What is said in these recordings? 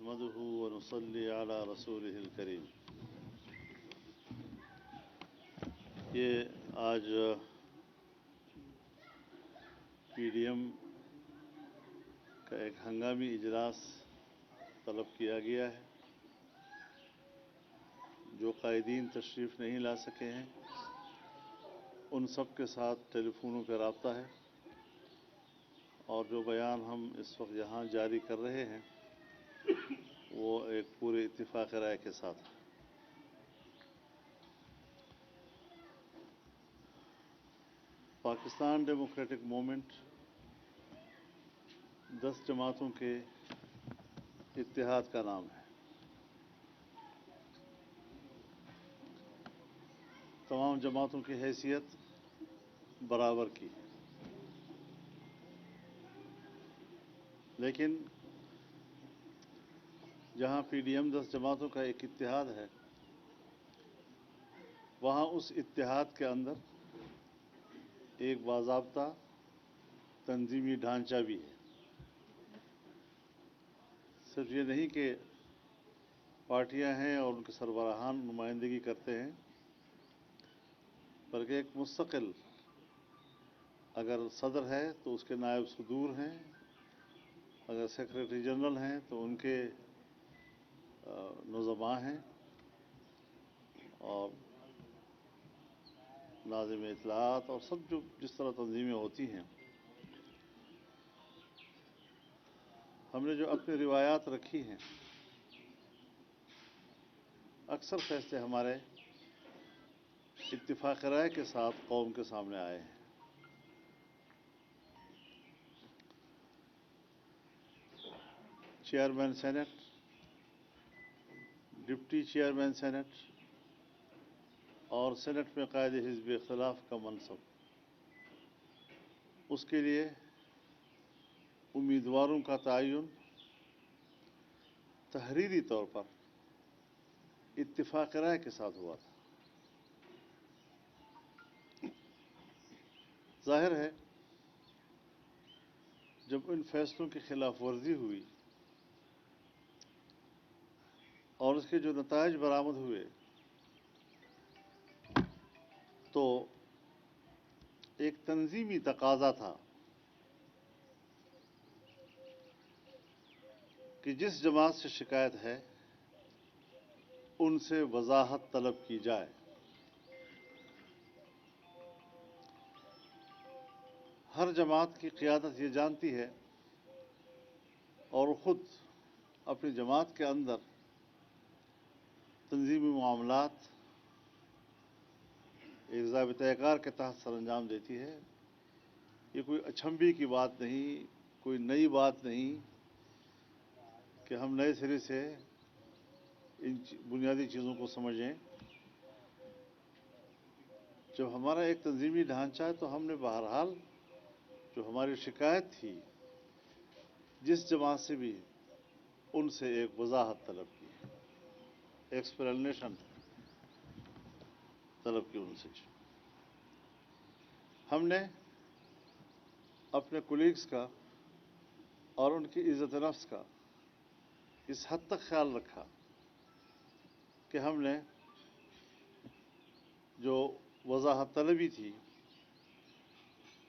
نحمده ونصلي على رسوله الكريم. یہ آج پی ڈی ایم کا ایک ہنگامی اجلاس طلب کیا گیا ہے. جو قائدین تشریف نہیں لا سکے ہیں ان سب کے ساتھ ٹیلی فونوں پہ رابطہ ہے، اور جو بیان ہم اس وقت یہاں جاری کر رہے ہیں وہ ایک پورے اتفاق رائے کے ساتھ ہے. پاکستان ڈیموکریٹک موومنٹ 10 جماعتوں کے اتحاد کا نام ہے. تمام جماعتوں کی حیثیت برابر کی، لیکن جہاں پی ڈی ایم 10 جماعتوں کا ایک اتحاد ہے، وہاں اس اتحاد کے اندر ایک باضابطہ تنظیمی ڈھانچہ بھی ہے. صرف یہ نہیں کہ پارٹیاں ہیں اور ان کے سربراہان نمائندگی کرتے ہیں، بلکہ ایک مستقل اگر صدر ہے تو اس کے نائب صدور ہیں، اگر سیکریٹری جنرل ہیں تو ان کے نظماء ہیں، اور ناظم اطلاعات اور سب جو جس طرح تنظیمیں ہوتی ہیں. ہم نے جو اپنی روایات رکھی ہیں، اکثر فیصلے ہمارے اتفاق رائے کے ساتھ قوم کے سامنے آئے ہیں. Chairman senate, deputy chairman senate اور سینٹ میں قائد حزب اختلاف کا منصب، اس کے لیے امیدواروں کا تعین تحریری طور پر اتفاق رائے کے ساتھ ہوا تھا. ظاہر ہے جب ان فیصلوں کی خلاف ورزی ہوئی اور اس کے جو نتائج برآمد ہوئے تو ایک تنظیمی تقاضا تھا کہ جس جماعت سے شکایت ہے ان سے وضاحت طلب کی جائے. ہر جماعت کی قیادت یہ جانتی ہے اور خود اپنی جماعت کے اندر تنظیمی معاملات ایک ضابطۂ کار کے تحت سر انجام دیتی ہے. یہ کوئی اچھمبی کی بات نہیں، کوئی نئی بات نہیں کہ ہم نئے سرے سے ان بنیادی چیزوں کو سمجھیں. جب ہمارا ایک تنظیمی ڈھانچہ ہے تو ہم نے بہرحال جو ہماری شکایت تھی جس جماعت سے بھی ان سے ایک وضاحت طلب کی، ایکسپلینیشن طلب کی ان سے. ہم نے اپنے کولیگز کا اور ان کی عزت نفس کا اس حد تک خیال رکھا کہ ہم نے جو وضاحت طلبی تھی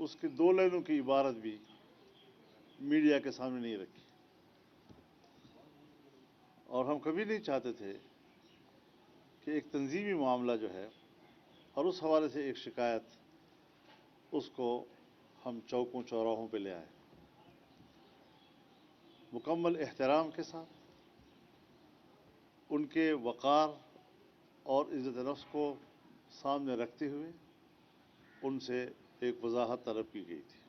اس کی 2 لائنوں کی عبارت بھی میڈیا کے سامنے نہیں رکھی، اور ہم کبھی نہیں چاہتے تھے کہ ایک تنظیمی معاملہ جو ہے اور اس حوالے سے ایک شکایت اس کو ہم چوکوں چوراہوں پہ لے آئے. مکمل احترام کے ساتھ ان کے وقار اور عزت نفس کو سامنے رکھتے ہوئے ان سے ایک وضاحت طلب کی گئی تھی.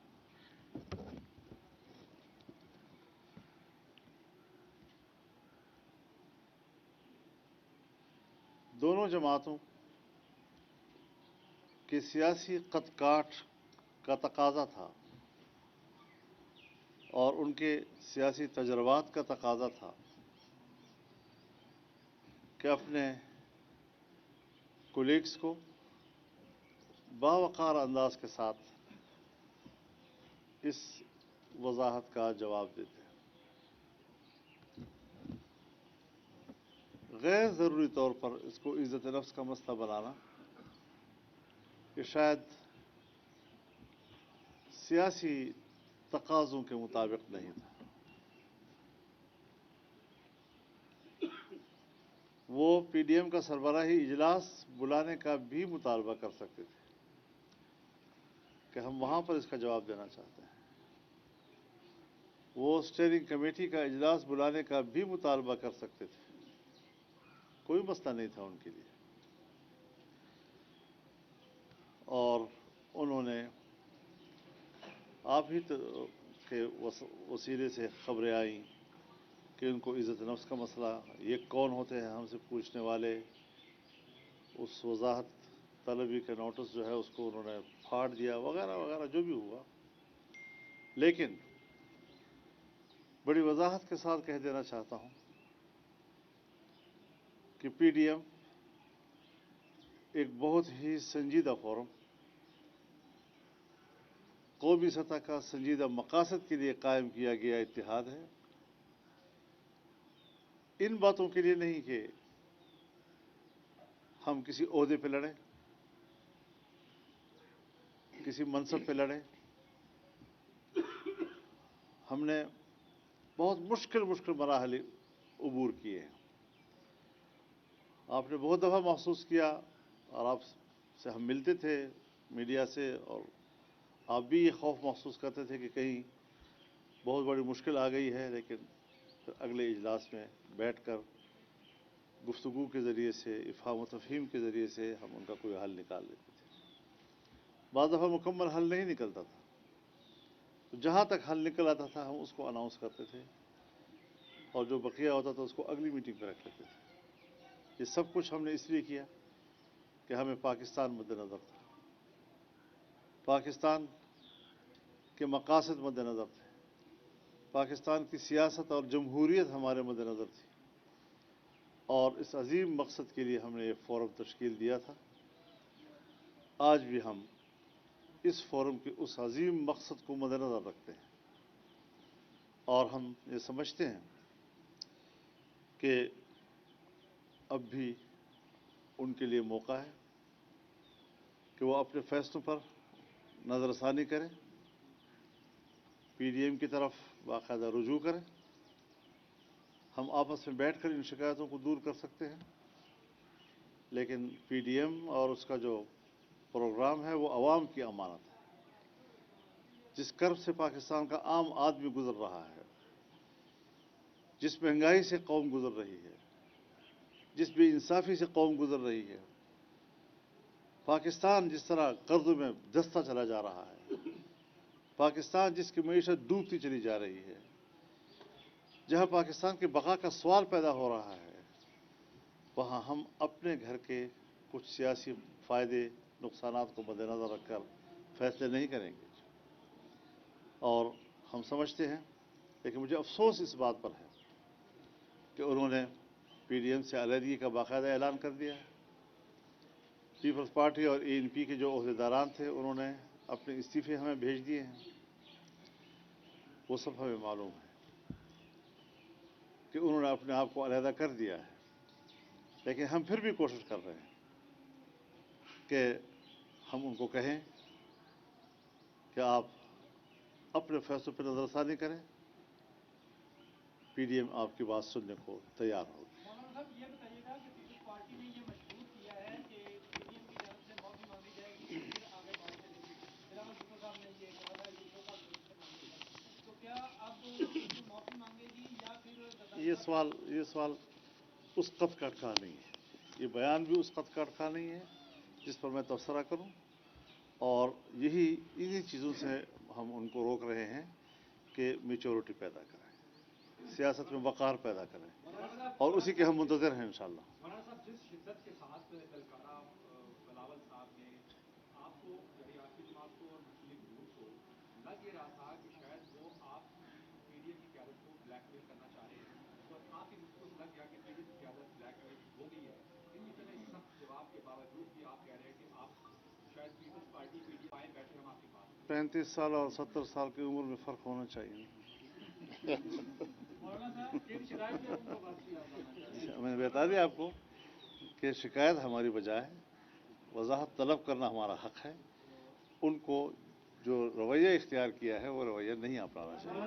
دونوں جماعتوں کے سیاسی قد کاٹ کا تقاضا تھا اور ان کے سیاسی تجربات کا تقاضا تھا کہ اپنے کولیگز کو باوقار انداز کے ساتھ اس وضاحت کا جواب دیتے ہیں. غیر ضروری طور پر اس کو عزت نفس کا مسئلہ بنانا، یہ شاید سیاسی تقاضوں کے مطابق نہیں تھا۔ وہ پی ڈی ایم کا سربراہی اجلاس بلانے کا بھی مطالبہ کر سکتے تھے کہ ہم وہاں پر اس کا جواب دینا چاہتے ہیں۔ وہ اسٹیئرنگ کمیٹی کا اجلاس بلانے کا بھی مطالبہ کر سکتے تھے، کوئی مسئلہ نہیں تھا ان کے لیے۔ اور انہوں نے آپ ہی کے وسیلے سے خبریں آئیں کہ ان کو عزت نفس کا مسئلہ، یہ کون ہوتے ہیں ہم سے پوچھنے والے، اس وضاحت طلبی کا نوٹس جو ہے اس کو انہوں نے پھاڑ دیا، وغیرہ وغیرہ جو بھی ہوا۔ لیکن بڑی وضاحت کے ساتھ کہہ دینا چاہتا ہوں کہ پی ڈی ایم ایک بہت ہی سنجیدہ فورم، قومی سطح کا سنجیدہ مقاصد کے لیے قائم کیا گیا اتحاد ہے۔ ان باتوں کے لیے نہیں کہ ہم کسی عہدے پہ لڑیں، کسی منصب پہ لڑیں۔ ہم نے بہت مشکل مراحل عبور کیے ہیں۔ آپ نے بہت دفعہ محسوس کیا، اور آپ سے ہم ملتے تھے میڈیا سے، اور آپ بھی یہ خوف محسوس کرتے تھے کہ کہیں بہت بڑی مشکل آ گئی ہے، لیکن پھر اگلے اجلاس میں بیٹھ کر گفتگو کے ذریعے سے، افہام و تفہیم کے ذریعے سے ہم ان کا کوئی حل نکال لیتے تھے۔ بعض دفعہ مکمل حل نہیں نکلتا تھا، تو جہاں تک حل نکل آتا تھا ہم اس کو اناؤنس کرتے تھے، اور جو بقیہ ہوتا تھا اس کو اگلی میٹنگ پہ رکھ لیتے تھے۔ یہ سب کچھ ہم نے اس لیے کیا کہ ہمیں پاکستان مد نظر تھا، پاکستان کے مقاصد مد نظر تھے، پاکستان کی سیاست اور جمہوریت ہمارے مد نظر تھی، اور اس عظیم مقصد کے لیے ہم نے یہ فورم تشکیل دیا تھا۔ آج بھی ہم اس فورم کے اس عظیم مقصد کو مد نظر رکھتے ہیں، اور ہم یہ سمجھتے ہیں کہ اب بھی ان کے لیے موقع ہے کہ وہ اپنے فیصلوں پر نظر ثانی کریں، پی ڈی ایم کی طرف باقاعدہ رجوع کریں۔ ہم آپس میں بیٹھ کر ان شکایتوں کو دور کر سکتے ہیں، لیکن پی ڈی ایم اور اس کا جو پروگرام ہے وہ عوام کی امانت ہے۔ جس کرب سے پاکستان کا عام آدمی گزر رہا ہے، جس مہنگائی سے قوم گزر رہی ہے، جس بے انصافی سے قوم گزر رہی ہے، پاکستان جس طرح قرضوں میں دھنستا چلا جا رہا ہے، پاکستان جس کی معیشت ڈوبتی چلی جا رہی ہے، جہاں پاکستان کی بقا کا سوال پیدا ہو رہا ہے، وہاں ہم اپنے گھر کے کچھ سیاسی فائدے نقصانات کو مد نظر رکھ کر فیصلے نہیں کریں گے۔ اور ہم سمجھتے ہیں، لیکن مجھے افسوس اس بات پر ہے کہ انہوں نے پی ڈی ایم سے علیحدگی کا باقاعدہ اعلان کر دیا ہے۔ پیپلز پارٹی اور اے این پی کے جو عہدیداران تھے انہوں نے اپنے استعفے ہمیں بھیج دیے ہیں، وہ سب ہمیں معلوم ہے کہ انہوں نے اپنے آپ کو علیحدہ کر دیا ہے، لیکن ہم پھر بھی کوشش کر رہے ہیں کہ ہم ان کو کہیں کہ آپ اپنے فیصلوں پہ نظر ثانی کریں، پی ڈی ایم آپ کی بات سننے کو تیار ہوگی۔ مولانا صاحب یہ بتائیے گا کہ پیپلز پارٹی نے یہ مشروط کیا ہے کہ پی ڈی ایم کی جانب سے معافی مانگی جائے گی، پھر آگے بات چلے گی۔ پھر احمد بھٹو صاحب نے یہ کہا تھا، بھٹو صاحب سے مانگے تھے، تو کیا اب یہ معافی مانگے گی یا پھر یہ سوال اس قد کا اٹکا نہیں ہے، یہ بیان بھی اس قد کا اٹکا نہیں ہے جس پر میں تبصرہ کروں، اور انہی چیزوں سے ہم ان کو روک رہے ہیں کہ میچورٹی پیدا کریں، سیاست میں وقار پیدا کریں، اور اسی کے ہم منتظر ہیں انشاءاللہ۔ مولانا صاحب جس شدت کے ساتھ دلکارہ بلاول صاحب نے آپ کو، یعنی آپ کی جماعت کو اور مسلم لیگ نون کو لگ یہ رہا تھا کہ شاید وہ آپ کی پی ڈی ایم کی قیادت کو بلیک میل کرنا چاہ رہے ہیں، اور آپ کی گفتگو سے لگ گیا کہ پی ڈی ایم کی قیادت بلیک میل ہو گئی ہے۔ ان اتنے سخت جواب کے باوجود بھی آپ کہہ رہے ہیں کہ آپ شاید Peoples Party P D M بیٹھے ہم آپ کی بات 35 سال اور 70 سال کی عمر میں فرق ہونا چاہیے۔ مولانا صاحب ایک شرائط پہ ان کو بات کی آپ کرنا چاہ رہے ہیں۔ میں बता दें आपको कि शिकायत हमारी बजाय है, वजाहत तलब करना हमारा हक है। उनको जो रवैया इख्तियार किया है वो रवैया नहीं अपनाना चाहिए।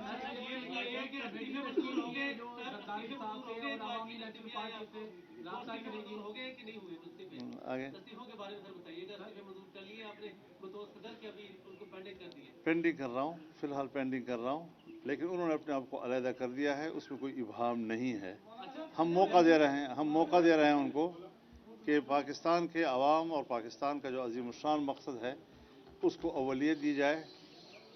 आगे पेंडिंग कर रहा हूँ, फिलहाल पेंडिंग कर रहा हूँ, लेकिन उन्होंने अपने आप को अलहदा कर दिया है, उसमें कोई इबहाम नहीं है। हम मौका दे रहे हैं उनको कि पाकिस्तान के अवाम और पाकिस्तान का जो अजीमुशान मकसद है उसको अवलियत दी जाए।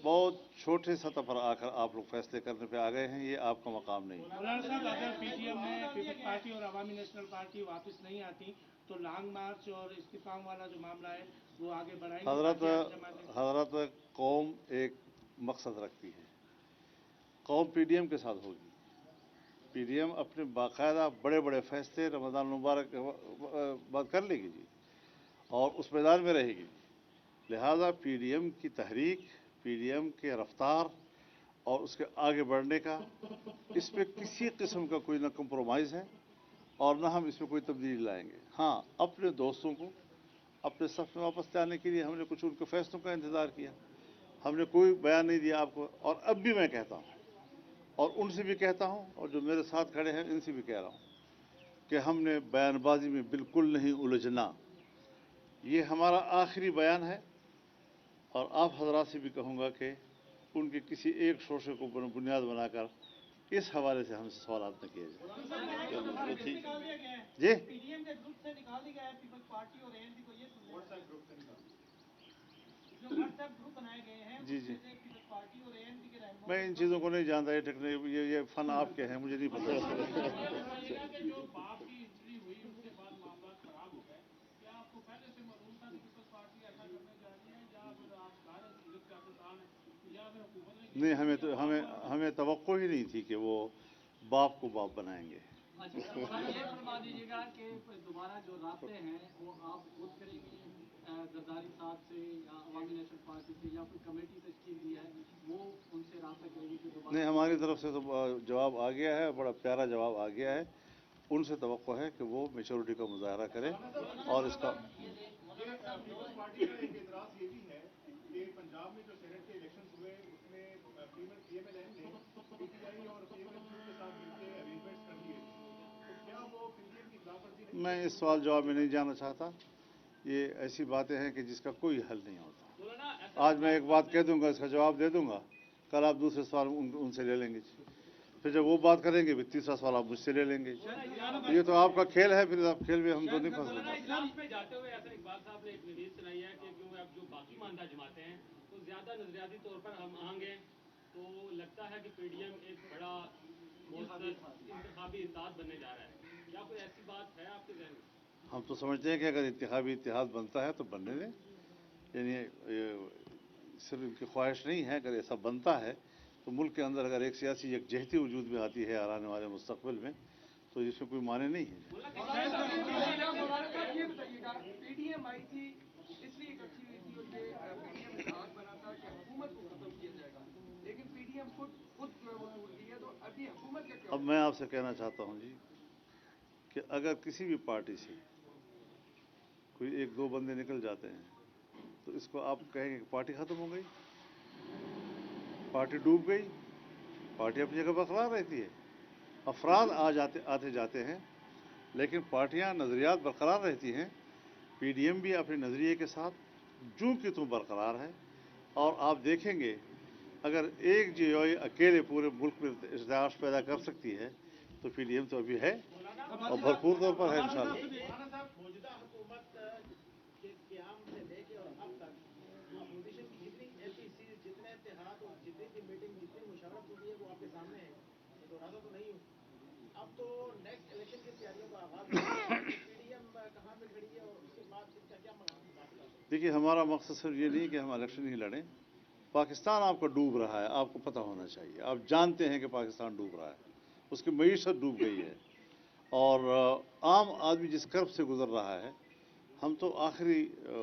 बहुत छोटे सतह पर आकर आप लोग फैसले करने पे आ गए हैं, ये आपका मकाम नहीं। मौलाना साहब, अगर पीटीएम में पीपल्स पार्टी और अवामी नेशनल पार्टी वापस नहीं आती तो लॉन्ग मार्च और इस्तीफाओं वाला जो मामला है वो आगे बढ़ाएंगे? हजरत कौम एक मकसद रखती है, कौम पीडीएम के साथ होगी। पीडीएम अपने बाकायदा बड़े बड़े फैसले रमज़ान मुबारक के बाद कर लेगी जी, और उस मैदान में रहेगी। लिहाजा पीडीएम की तहरीक, पीडीएम के रफ्तार और उसके आगे बढ़ने का, इस पर किसी किस्म का कोई ना कंप्रोमाइज़ है और ना हम इसमें कोई तब्दीली लाएंगे। हाँ, अपने दोस्तों को अपने सफ में वापस लाने के लिए हमने कुछ उनके फैसलों का इंतज़ार किया, हमने कोई बयान नहीं दिया आपको। और अब भी मैं कहता हूँ और उनसे भी कहता हूँ और जो मेरे साथ खड़े हैं इनसे भी कह रहा हूँ कि हमने बयानबाजी में बिल्कुल नहीं उलझना। ये हमारा आखिरी बयान है और आप हजरात से भी कहूँगा कि उनके किसी एक शोशे को बुनियाद बनाकर इस हवाले से हमसे सवाल न किए जाए। जी, पीडीएम के ग्रुप से निकाल दिया है पीपल्स पार्टी और एएनपी को, ये व्हाट्सएप ग्रुप से निकाल जो व्हाट्सएप ग्रुप बनाए गए हैं जी जी, पीपल्स पार्टी और एएनपी के रहनुमा। मैं इन चीज़ों को नहीं जानता, ये टेक्निक ये फन आपके हैं, मुझे नहीं पता। जो बाप की इंजरी हुई उसके बाद मामला खराब हो गए, क्या आपको पहले से मालूम था कि पीपल्स पार्टी ऐसा करने जा रही है, या फिर आप सारे सियासतदान या फिर हुकूमत ने? नहीं, हमें तवक्को ही नहीं थी कि वो बाप को बाप बनाएंगे। अच्छा, ये फरमा दीजिएगा कि दोबारा जो रास्ते हैं वो आप खुद करेंगे जरदारी साहब से या अवामी नेशनल पार्टी से, या कोई कमेटी तश्कील दी है वो उनसे रास्ता करेगी कि दोबारा? नहीं, हमारी तरफ से तो जवाब आ गया है, बड़ा प्यारा जवाब आ गया है। उनसे तवक्को है कि वो मेच्योरिटी का मुजाहरा करें और इसका पीपल्स पार्टी का एक एतराज ये भी है कि पंजाब में जो सेनेट के इलेक्शन हुए उसमें पीएमएलएन ने पीटीआई और पीएमएल के साथ मिलकर अरेंजमेंट्स कर लिए, तो क्या वो पीटीएम की खिलाफवर्जी नहीं? मैं इस सवाल जवाब में नहीं जाना चाहता। ये ऐसी बातें हैं कि जिसका कोई हल नहीं होता। आज मैं एक बात कह दूंगा, इसका जवाब दे दूंगा, कल आप दूसरे सवाल उनसे ले लेंगे, फिर जब वो बात करेंगे फिर तीसरा सवाल आप मुझसे ले लेंगे। ये तो आपका खेल है, फिर आप खेल में हम तो नहीं फंस रहे। इस्लाम पे जाते हुए ऐसा इकबाल साहब ने एक नज़ीर सुनाई है कि क्यों अब जो बाकी मानदा जमाते हैं तो ज़्यादा नजरियाती तौर पर हम आएंगे, तो लगता है कि पीडीएम एक बड़ा इंतखाबी इत्तेहाद बनने जा रहा है। क्या कोई ऐसी बात है आपके जहन में? हम तो समझते हैं कि अगर इंतखाबी इत्तेहाद बनता है तो बनने दें, यानी सिर्फ इनकी ख्वाहिश नहीं है। अगर ऐसा बनता है तो मुल्क के अंदर अगर एक सियासी यकजहती वजूद में आती है आने वाले मुस्तकबिल में, तो इसमें कोई माने नहीं है। पीडीएम आई थी इसलिए इकट्ठी हुई थी और ये पीडीएम इत्तेहाद बना था कि हुकूमत को खत्म किया जाएगा, लेकिन पीडीएम खुद जो है वो टूट गई है, तो अभी हुकूमत का क्या? अब मैं आपसे कहना चाहता हूँ जी कि अगर किसी भी पार्टी से कोई एक दो बंदे निकल जाते हैं तो इसको आप कहेंगे कि पार्टी खत्म हो गई, पार्टी डूब गई? पार्टी अपनी जगह बरकरार रहती है। अफराद आते जाते हैं, लेकिन पार्टियां नज़रियात बरकरार रहती हैं। पीडीएम भी अपने नज़रिए के साथ जूं की तूं बरकरार है। और आप देखेंगे अगर एक जीओई अकेले पूरे मुल्क में इर्तिआश पैदा कर सकती है तो पीडीएम तो अभी है और भरपूर तौर पर है इंशाअल्लाह। मौजूदा हुकूमत के क़याम से लेके और अब तक अपोजिशन की जितनी एपीसी, जितने इत्तेहाद और जितनी भी मीटिंग, जितनी मुशावरत हुई है वो आपके सामने है, दोहराता तो नहीं हूँ। अब तो नेक्स्ट इलेक्शन की तैयारियों का आगाज पीडीएम कहाँ पे खड़ी है और उसके बाद इसका क्या मकाम? देखिए, हमारा मकसद सिर्फ ये नहीं कि हम इलेक्शन ही लड़ें। पाकिस्तान आपका डूब रहा है, आपको पता होना चाहिए। आप जानते हैं कि पाकिस्तान डूब रहा है, उसकी मईशत डूब गई है और आम आदमी जिस कर्ब से गुजर रहा है, हम तो आखिरी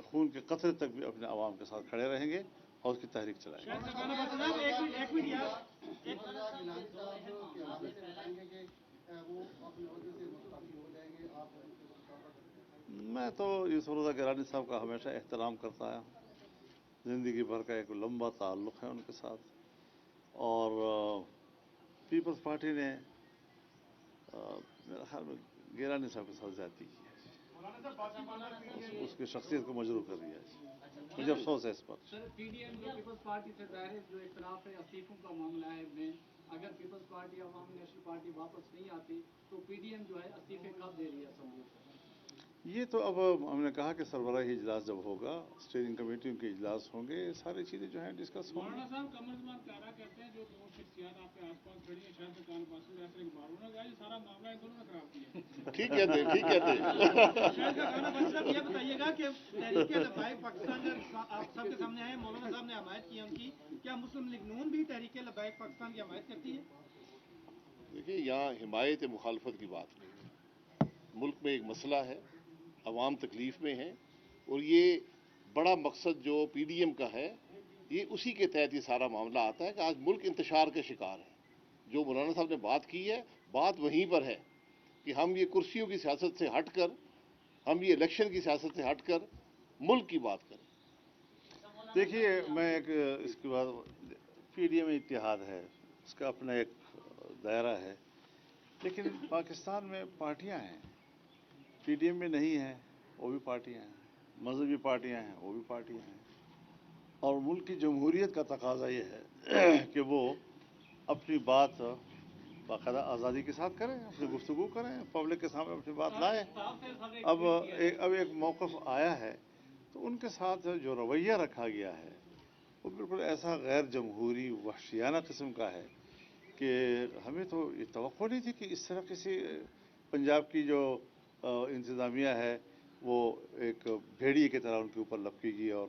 खून के कतरे तक भी अपने आवाम के साथ खड़े रहेंगे और उसकी तहरीक चलाएंगे। वो अपने वजह से मुस्तफी हो जाएंगे मैं तो यूसुफ रज़ा गिलानी साहब का हमेशा एहतराम करता आया हूँ। ज़िंदगी भर का एक लंबा ताल्लुक़ है उनके साथ, और पीपल्स पार्टी ने मेरे ख्याल में गिलानी साहब के साथ ज़्यादती की है, उसकी शख्सियत को मजरूह कर दिया है। मुझे अफसोस है इस पर। सर, पीडीएम जो पीपल्स पार्टी से ज़ाहिर जो इख्तलाफ है इस्तीफों का मामला है मेन, अगर पीपल्स पार्टी अवामी नेशनल पार्टी वापस नहीं आती तो पीडीएम जो है इस्तीफे कब दे रही है असेंबली से? ये तो अब हमने कहा कि सरबराही इजलास जब होगा, स्टीयरिंग कमेटियों के इजलास होंगे, सारी चीज़ें जो हैं डिस्कस होंगी। मौलाना साहब, कमर ज़मान प्यारा कहते हैं जो दो शख्सियत आपके आसपास खड़ी है, शायद कान बासु ऐसे इकबाल होना ये सारा मामला इन दोनों ने खराब किया। ठीक कहते हैं, ठीक कहते हैं। शायद का गाना बस साहब ये बताइएगा कि तहरीक लबाइक पाकिस्तान का आप सबके सामने आए, मौलाना साहब ने हमायत की है उनकी, क्या मुस्लिम लीग नून भी तहरीक लबाइक पाकिस्तान की हमायत करती है? देखिए, यहाँ हिमायत मुखालफत की बात नहीं है। मुल्क में एक मसला है, अवाम तकलीफ में है, और ये बड़ा मकसद जो पीडीएम का है, ये उसी के तहत ये सारा मामला आता है कि आज मुल्क इंतशार का शिकार है। जो मौलाना साहब ने बात की है, बात वहीं पर है कि हम ये कुर्सियों की सियासत से हटकर, हम ये इलेक्शन की सियासत से हटकर मुल्क की बात करें। देखिए, मैं एक इसके बाद पीडीएम इत्तेहाद है, उसका अपना एक दायरा है, लेकिन पाकिस्तान में पार्टियां हैं, पीडीएम में नहीं है, वो भी पार्टियां हैं, मजहबी पार्टियां हैं, वो भी पार्टियां हैं, और मुल्क की जमहूरियत का तकाजा ये है कि वो अपनी बात बाकायदा आज़ादी के साथ करें, अपनी गुफ्तगू करें, पब्लिक के सामने अपनी बात लाएं। अब एक मौक़िफ़ आया है तो उनके साथ जो रवैया रखा गया है वो बिल्कुल ऐसा गैर जमहूरी वहशियाना किस्म का है कि हमें तो ये तवक्को नहीं थी कि इस तरह किसी पंजाब की जो इंतज़ामिया है वो एक भेड़िए की तरह उनके ऊपर लपकेगी। और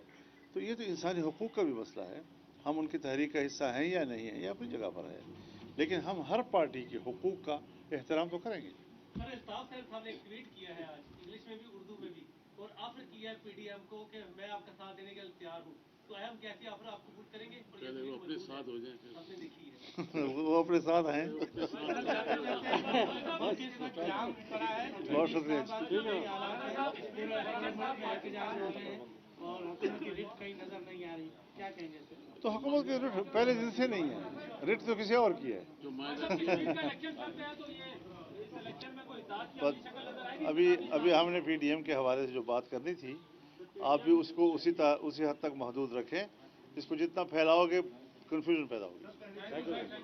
तो ये तो इंसानी हुकूक का भी मसला है, हम उनकी तहरीक का हिस्सा हैं या नहीं हैं, ये अपनी जगह पर है, लेकिन हम हर पार्टी के हुकूक का एहतराम तो करेंगे। सर, इस्ताफ साहब ने एक ट्वीट किया है आज, इंग्लिश में भी उर्दू में भी, और ऑफर किया है पीडीएम को कि मैं आपका साथ देने के लिए तैयार हूँ, तो अहम कैसी ऑफर आप कबूल करेंगे? पहले वो अपने साथ हो जाए, आपने देखी है। वो अपने साथ हैं। बहुत शुक्रिया। और हुकूमत की रिट कहीं नजर नहीं आ रही, क्या कहेंगे? तो हुकूमत की रिट पहले दिन से नहीं है, रिट तो किसी और की है। अभी हमने पीडीएम के हवाले से जो बात करनी थी, आप भी उसको उसी हद तक महदूद रखें, इसको जितना फैलाओगे कन्फ्यूजन पैदा होगी।